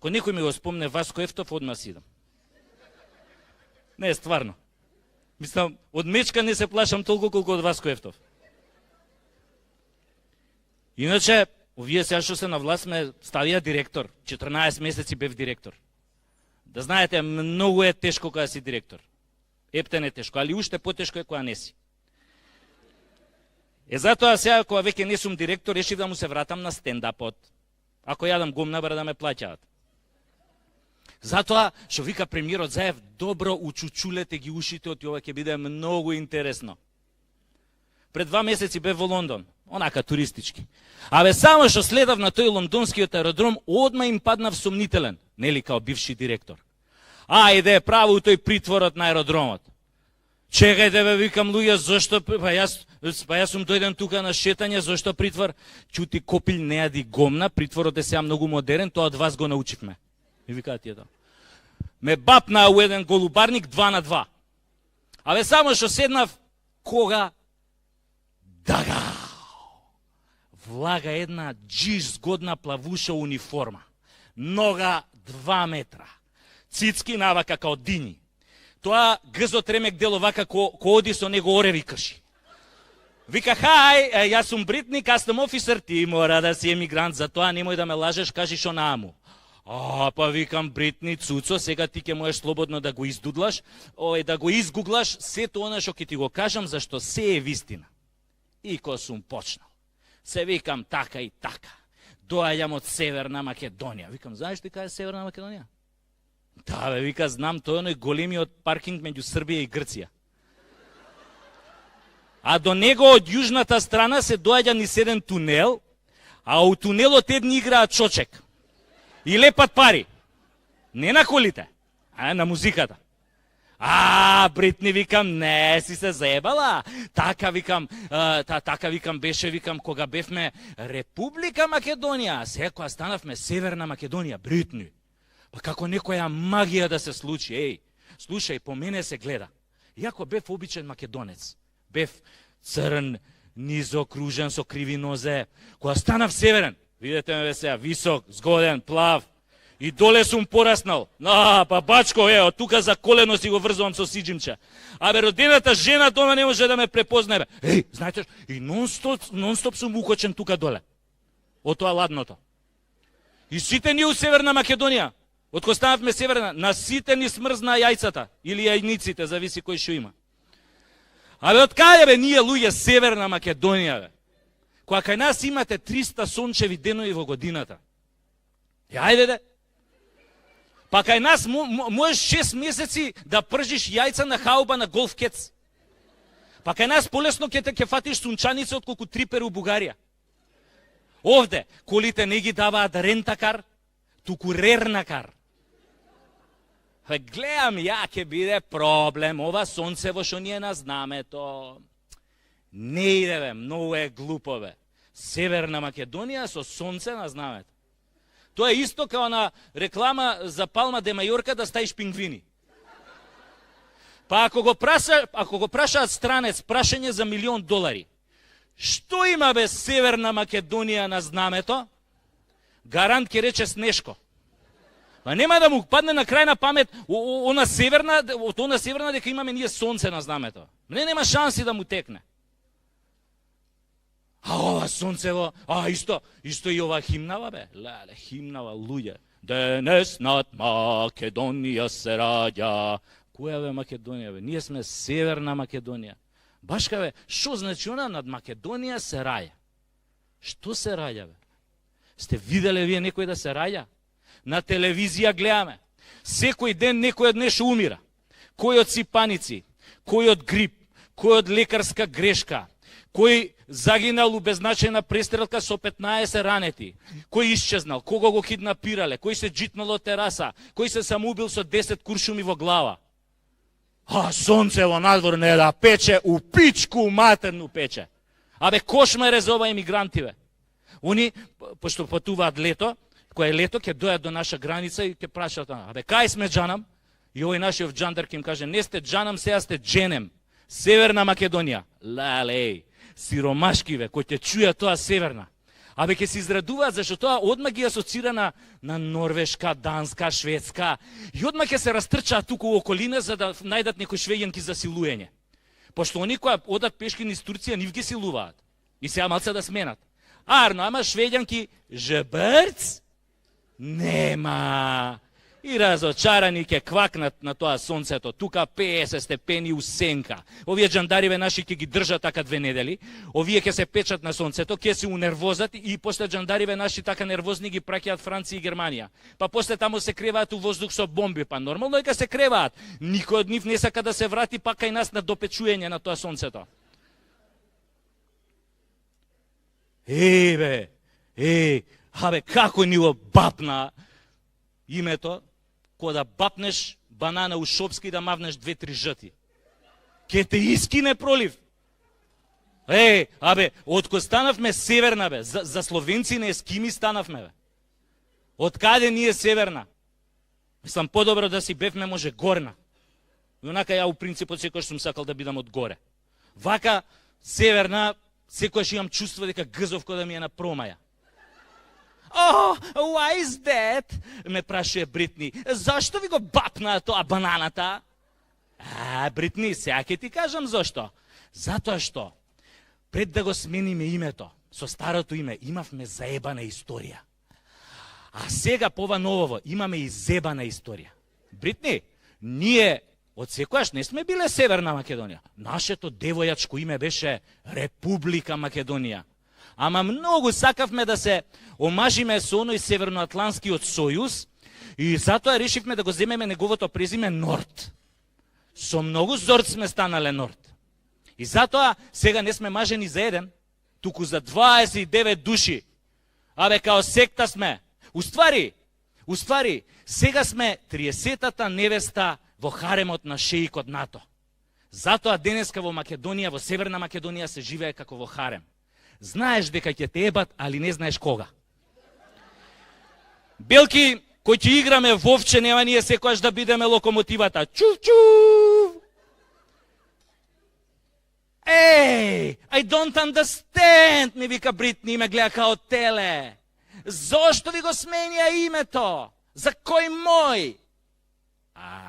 Ако некој ми го спомне Васко Ефтов, одма си идам. Не, стварно. Мислам, од Мечка не се плашам толку колку од Васко Ефтов. Иначе, овие сега што се на власт ме ставија директор. 14 месеци бев директор. Да знаете, многу е тешко кога си директор. Ептен е тешко, али уште потешко е кога не си. Затоа сега, кога веќе не сум директор, решив да му се вратам на стендапот. Ако јадам гумна, бара да ме плаќаат. Затоа, што вика премиерот Заев, добро учучулете ги ушите, оти ова ќе биде многу интересно. Пред 2 месеци бев во Лондон, онака туристички. Само што следав на тој лондонскиот аеродром, одма им паднав сомнителен, нели као бивши директор. Ајде, право тој притворот на аеродромот. Чекајте бе, викам луѓе, зошто, јас сум дојден тука на шетање, зошто притвор? Чути копил не јади гомна, притворот е сега многу модерен, тоа од вас го научивме. И викаат тие тоа. Ме бапна у еден голубарник 2 на 2. Само што седнав, кога дага влага една джиш згодна плавуша униформа. Нога 2 метра. Цицки навака као дини. Тоа гзот ремек дел овака ко оди со него ореви крши. Вика, хај, јас сум Бритни, кастом офисер, ти мора да си емигрант, затоа немој да ме лажеш, кажи шо нааму. Па викам, Бритни, цуцо, сега ти ќе можеш слободно да го издудлаш, да го изгуглаш, сето она што ќе ти го кажам, зашто се е вистина. И ко сум почнал, се викам така и така, доаѓам од Северна Македонија. Викам, знаеш ти кај е Северна Македонија? Да, бе, вика, знам, тој е големиот паркинг меѓу Србија и Грција. До него од јужната страна се доаѓа низ еден тунел, у тунелот едни играат чочек. И лепат пари. Не на колите, на музиката. Бритни, викам, не си се заебала. Така викам, беше, викам, кога бевме Република Македонија, сега кога станавме Северна Македонија, Бритни. Па како некоја магија да се случи, слушај, по мене се гледа. Иако бев обичен македонец, бев црн, низокружен со криви нозе, кога станав северен, видете ме сега, висок, згоден, плав, и доле сум пораснал. Па бачко, од тука за колено си го врзувам со сиджимче. Родената жена дома не може да ме препознае. Знаете, и нон-стоп сум укочен тука доле, од тоа ладното. И сите ние у Северна Македонија, од кога станавме северна, на сите ни смрзна јајцата, или јајниците, зависи кој шо има. Од каде бе ние луѓе Северна Македонија, бе? Кога кај нас имате 300 сончеви денови во годината. Ајде де. Па кај нас можеш 6 месеци да пржиш јајца на хауба на голф кец. Па кај нас полесно ќе фатиш сунчаница отколку трипер у Бугарија. Овде колите не ги даваат рентакар, туку рернакар. Гледам, ќе биде проблем, ова сонцево што ние на знамето. Не иде, бе, многу е глупо, бе. Северна Македонија со сонце на знамето. Тоа е исто као на реклама за Палма де Мајорка да ставиш пингвини. Па ако го прашаат странец прашање за $1.000.000, што има, бе, Северна Македонија на знамето? Гарант ќе рече Снешко. Нема да му падне на крај на памет од она северна дека имаме ние сонце на знамето. Нема шанси да му текне. Ова сонцево, исто и ова химнава, бе. Леле, химнава, луѓе. Денес над Македонија се раѓа. Која бе Македонија, бе? Ние сме Северна Македонија. Башка, бе, шо значи она над Македонија се раѓа? Што се раѓа, бе? Сте виделе вие некој да се раѓа? На телевизија гледаме. Секој ден некој од нешто умира. Кој од сипаници, кој од грип, кој од лекарска грешка, кој загинал у беззначајна престрелка со 15 ранети, кој исчезнал, кого го киднапирале, кој се джитнал од тераса, кој се самоубил со 10 куршуми во глава. Сонцево надвор не да пече, у пичку матерну пече. Кошмар е за ова емигранти, бе. Они, пошто патуваат лето, кој е лето, ќе дојат до наша граница и ќе прашаат, кај сме джанам? И овој нашиот джандар ќе им каже, не сте джанам, сега сте дженем. Северна Македонија. Леле, сиромашки, бе, кој ќе чуја тоа Северна. Абе ќе се израдуваат, зашто тоа одма ги асоцира на Норвешка, Данска, Шведска и одма ќе се растрчаат туку во околина за да најдат некои швеѓанки за силуење. Пошто они кои одат пешки низ Турција, нив ги силуваат. И сега малце да сменат. Арно, ама швеѓанки жбрц? Нема. И разочарани ќе квакнат на тоа сонцето. Тука 50 степени у сенка. Овие джандариве наши ќе ги држат така 2 недели. Овие ќе се печат на сонцето, ќе се унервозат и после джандариве наши така нервозни ги праќаат Франција и Германија. Па после таму се креваат у воздух со бомби, па нормално е ка се креваат. Никој од нив не сака да се врати пак кај нас на допечуење на тоа сонцето. Абе, како ни го бапна името, кога да бапнеш банана у Шопски и да мавнеш 2-3 жъти. Ке те искине пролив. Абе, откој станавме северна, бе, за словенци не ескими станавме, бе. Од каде ние северна? Мислам, подобро да си бевме може горна. И онака ја у принципот секојаш сум сакал да бидам од горе. Вака, северна, секојаш имам чувство дека гзов кој да ми е на промаја. Oh, why is that? Ме прашува Бритни. Зашто ви го бапна тоа бананата? Бритни, сега ќе ти кажам зашто. Затоа што, пред да го смениме името, со старото име, имавме заебана историја. А сега по ова новово имаме и зебана историја. Бритни, ние од секојаш не сме биле Северна Македонија. Нашето девојачко име беше Република Македонија. Ама многу сакавме да се омажиме со оној Северноатланскиот сојуз и затоа решивме да го земеме неговото презиме Норд. Со многу зорд сме станале Норд. И затоа сега не сме мажени за еден, туку за 29 души. Абе, као секта сме. Уствари, сега сме 30-та невеста во харемот на шеикот НАТО. Затоа денеска во Македонија, во Северна Македонија се живее како во харем. Знаеш дека ќе те ебат, али не знаеш кога. Белки, кој ќе играме вовче, нема ние секојаш да бидеме локомотивата. Чув! I don't understand, ми вика Бритни, ме гледа као теле. Зошто ви го сменија името? За кој мој?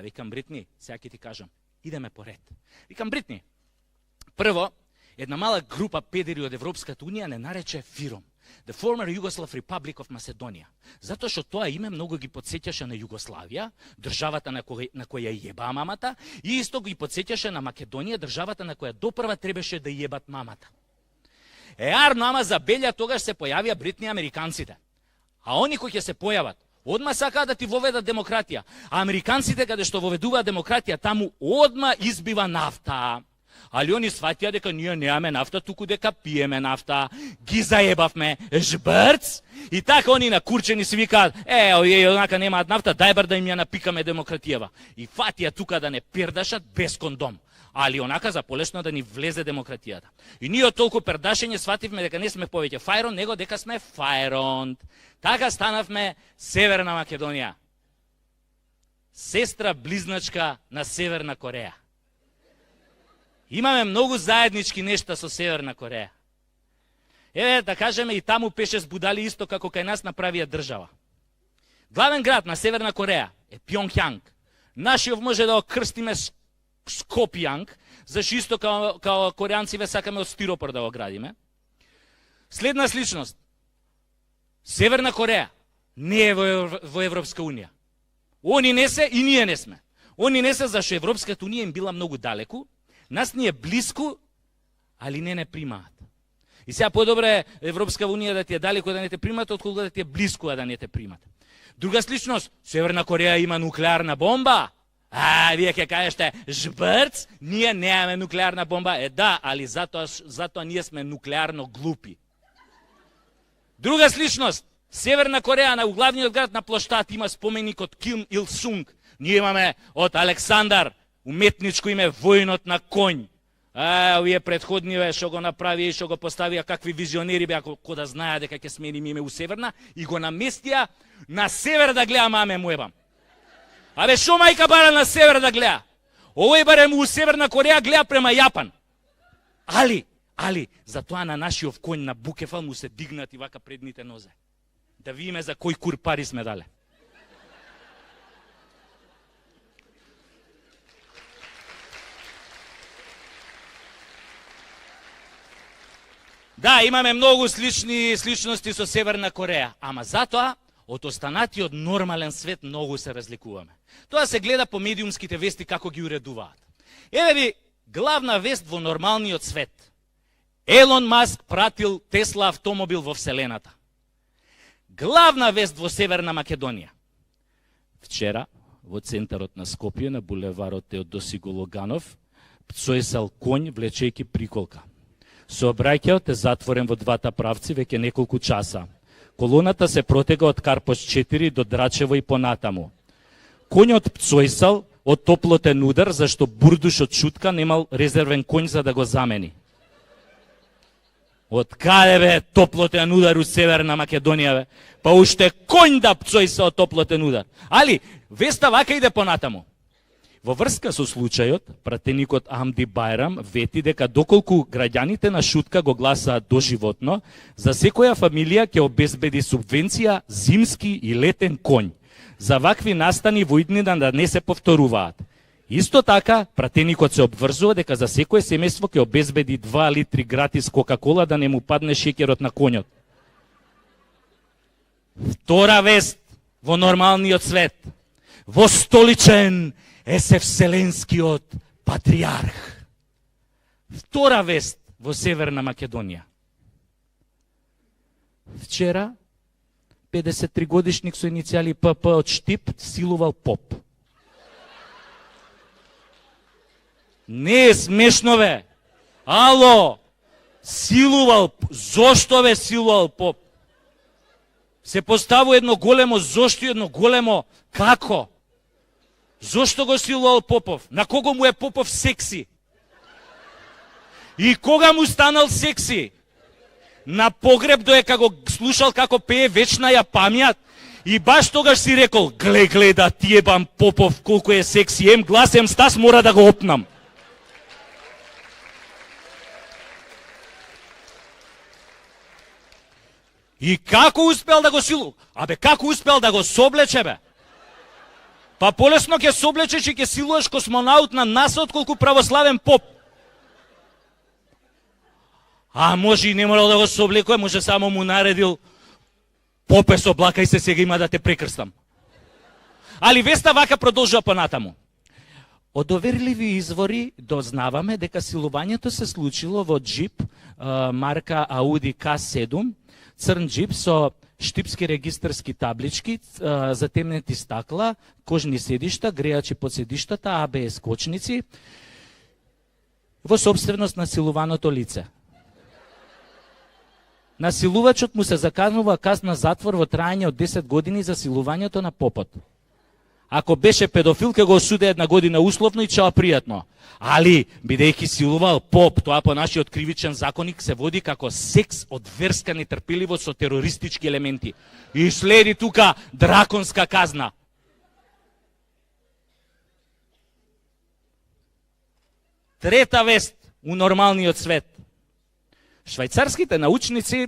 Викам Бритни, сега ќе ти кажам, идеме поред. Викам Бритни, прво, една мала група педери од Европската Унија не нарече ФИРОМ, The Former Yugoslav Republic of Macedonia. Затоа што тоа име многу ги подсеќаше на Југославија, државата на која јеба мамата, и исто ги подсеќаше на Македонија, државата на која допрва требаше да јебат мамата. Арно, ама за Белја тогаш се појавија Бритни американците. А они кои ќе се појават, одма сакаат да ти воведат демократија. А американците каде што воведуваат демократија, таму одма избива нафта. Али они сватија дека ние немаме нафта, туку дека пиеме нафта. Ги заебавме, жбрц. И така они накурчени си викаат, овие онака немаат нафта, дај бар да им ја напикаме демократијава. И фатија тука да не пердашат без кондом. Али онака за полесно да ни влезе демократијата. И ние од толку пердашење свативме дека не сме повеќе фајрон, него дека сме фајронд. Така станавме Северна Македонија. Сестра близначка на Северна Кореја. Имаме многу заеднички нешта со Северна Кореја. Да кажеме, и таму пеше збудали исто како кај нас направија држава. Главен град на Северна Кореја е Пјонгјанг. Нашиот може да го крстиме Скопјанг, зашто исто као кореанциве сакаме од стиропор да го градиме. Следна сличност. Северна Кореја не е во Европска Унија. Они не се и ние не сме. Они не се зашто Европската Унија им била многу далеку, нас ни е блиску, али не примаат. И сега подобро е Европска Унија да ти е далеку да не те примаат, отколку да ти е блиску да не те примаат. Друга сличност, Северна Кореја има нуклеарна бомба. Вие ќе кажете, жбрц, ние немаме нуклеарна бомба. Да, али затоа ние сме нуклеарно глупи. Друга сличност, Северна Кореја на главниот град на плоштад има споменик од Ким Ил Сунг. Ние имаме од Александар, уметничко име војнот на конј. Овие предходниве што го направи и што го поставија какви визионери беа кој да знаеа дека ќе сменим име у Северна и го наместија на север да гледа маме му ебам. Абе шо мајка бара на север да гледа? Овој барем у Северна Кореја гледа према Јапан. Али, затоа на нашиот конј на Букефал му се дигнати вака предните нозе. Да видиме за кој кур пари сме дале. Да, имаме многу сличности со Северна Кореја, ама затоа од останатиот нормален свет многу се разликуваме. Тоа се гледа по медиумските вести како ги уредуваат. Еве ви главна вест во нормалниот свет. Елон Маск пратил Тесла автомобил во Вселената. Главна вест во Северна Македонија. Вчера, во центарот на Скопје, на булеварот Теодосиго Логанов, пцоесал конј влечејќи приколка. Сообраќајот е затворен во двата правци веќе неколку часа. Колоната се протега од Карпош 4 до Драчево и понатаму. Конјот пцоесал од топлотен удар, зашто бурдуш од шутка немал резервен конј за да го замени. Од каде бе топлотен удар у Северна Македонија бе? Па уште конј да пцоеса од топлотен удар. Али, веста вака иде понатаму. Во врска со случајот, пратеникот Амди Бајрам вети дека доколку граѓаните на Шутка го гласаат доживотно, за секоја фамилија ќе обезбеди субвенција зимски и летен конј. За вакви настани во иднина да не се повторуваат. Исто така, пратеникот се обврзува дека за секое семејство ќе обезбеди 2 литри гратис Кока-кола да не му падне шеќерот на конјот. Втора вест во нормалниот свет. Востоличен е се вселенскиот патриарх. Втора вест во Северна Македонија. Вчера 53 годишник со иницијали ПП од Штип силувал поп. Не е смешно бе. Ало, силувал, зошто бе силувал поп? Се поставува едно големо зошто и едно големо како? Зошто го силувал Попов? На кого му е Попов секси? И кога му станал секси? На погреб доека го слушал како пее вечна ја памјат и баш тогаш си рекол, гле да ти ебам Попов колку е секси, ем глас, ем стас, мора да го опнам. И како успел да го силу? Абе, како успел да го соблече, бе? Па полесно ќе соблечеш и ќе силуваш космонаут на НАСА отколку православен поп. А може и не морал да го соблекува, може само му наредил попе соблакај се, сега има да те прекрстам. Али веста вака продолжува понатаму. Од доверливи извори дознаваме дека силувањето се случило во джип марка Audi K7, црн джип со штипски регистарски таблички, затемнети стакла, кожни седишта, грејачи под седиштата, ABS кочници, во собственост на силуваното лице. Насилувачот му се заканува казна затвор во трајање од 10 години за силувањето на попот. Ако беше педофил, ќе го осуде 1 година условно и чао пријатно. Али, бидејќи силувал поп, тоа по нашиот кривичен законник се води како секс од верска нетрпеливост со терористички елементи. И следи тука драконска казна. Трета вест у нормалниот свет. Швајцарските научници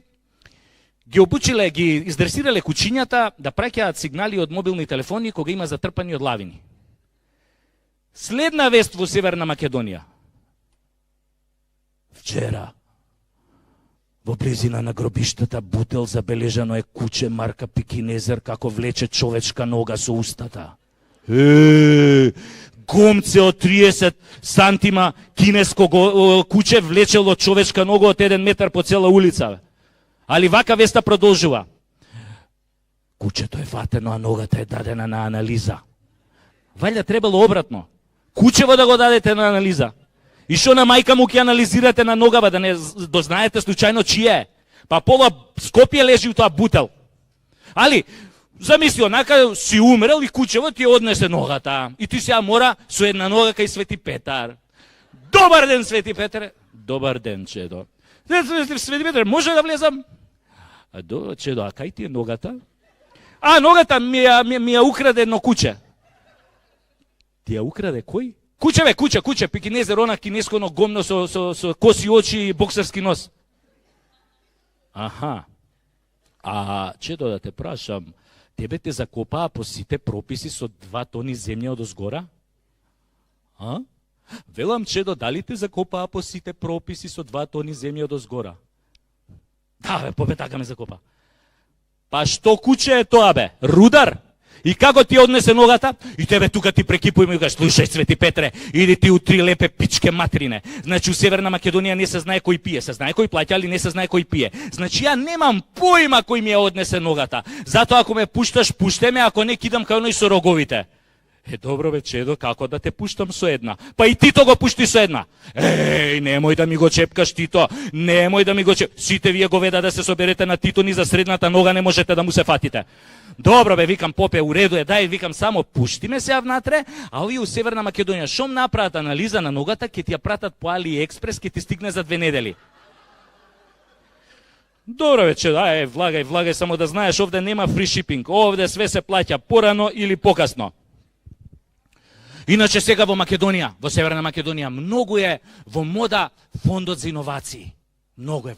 ги обучиле, ги издресирале кучињата да праќаат сигнали од мобилни телефони кога има затрпани од лавини. Следна вест во Северна Македонија. Вчера, во близина на гробиштата Бутел, забележано е куче марка Пекинезер како влече човечка нога со устата. Гомце од 30 сантима кинеско куче влечело човечка нога од 1 метар по цела улица. Али вака веста продолжува. Кучето е фатено, а ногата е дадена на анализа. Валја требало обратно. Кучево да го дадете на анализа. И шо на мајка му ќе анализирате на ногава, да не дознаете случајно чија е. Па пола Скопје лежи у тоа Бутел. Али, замисли, онака си умрел и кучево ти однесе ногата. И ти сега мора со една нога кај Свети Петар. Добар ден, Свети Петре. Добар ден, чедо. Свети Петре, може да влезам? Чедо, а кај ти е ногата? А, ногата ми ја украде едно куче. Ти ја украде кој? Куче бе, куче, пекинезер, она кинесконо гомно со коси очи и боксерски нос. Аха. А чето да те прашам, тебе те закопаа по сите прописи со 2 тони земја одозгора? А? Велам, чедо, дали те закопаа по сите прописи со 2 тони земја одозгора? Да, бе, побе така ме закопа. Па што куче е тоа, бе? Рудар? И како ти однесе ногата? И тебе тука ти прекипуј ми кажеш, слушај, Свети Петре, иди ти у 3 лепе пичке матрине. Значи у Северна Македонија не се знае кој пие, се знае кој плаќа, али не се знае кој пие. Значи ја немам поима кој ми ја однесе ногата. Затоа ако ме пушташ, пуште ме, ако не кидам кај оној со роговите. Добро бе, чедо, како да те пуштам со една? Па и Тито го пушти со една. Немој да ми го чепкаш, Тито. Немој да ми го чепкаш. Сите вие го веда да се соберете на Тито, ни за средната нога не можете да му се фатите. Добро бе, викам, попе, у реду е, дај, викам, само пушти ме се внатре, а овие у Северна Македонија шом направат анализа на ногата, ќе ти ја пратат по AliExpress, ќе ти стигне за 2 недели. Добро бе, чедо, влагај, само да знаеш, овде нема фри шипинг, овде све се плаќа порано или покасно. Иначе сега во Македонија, во Северна Македонија, многу е во мода фондот за иновации. Многу е.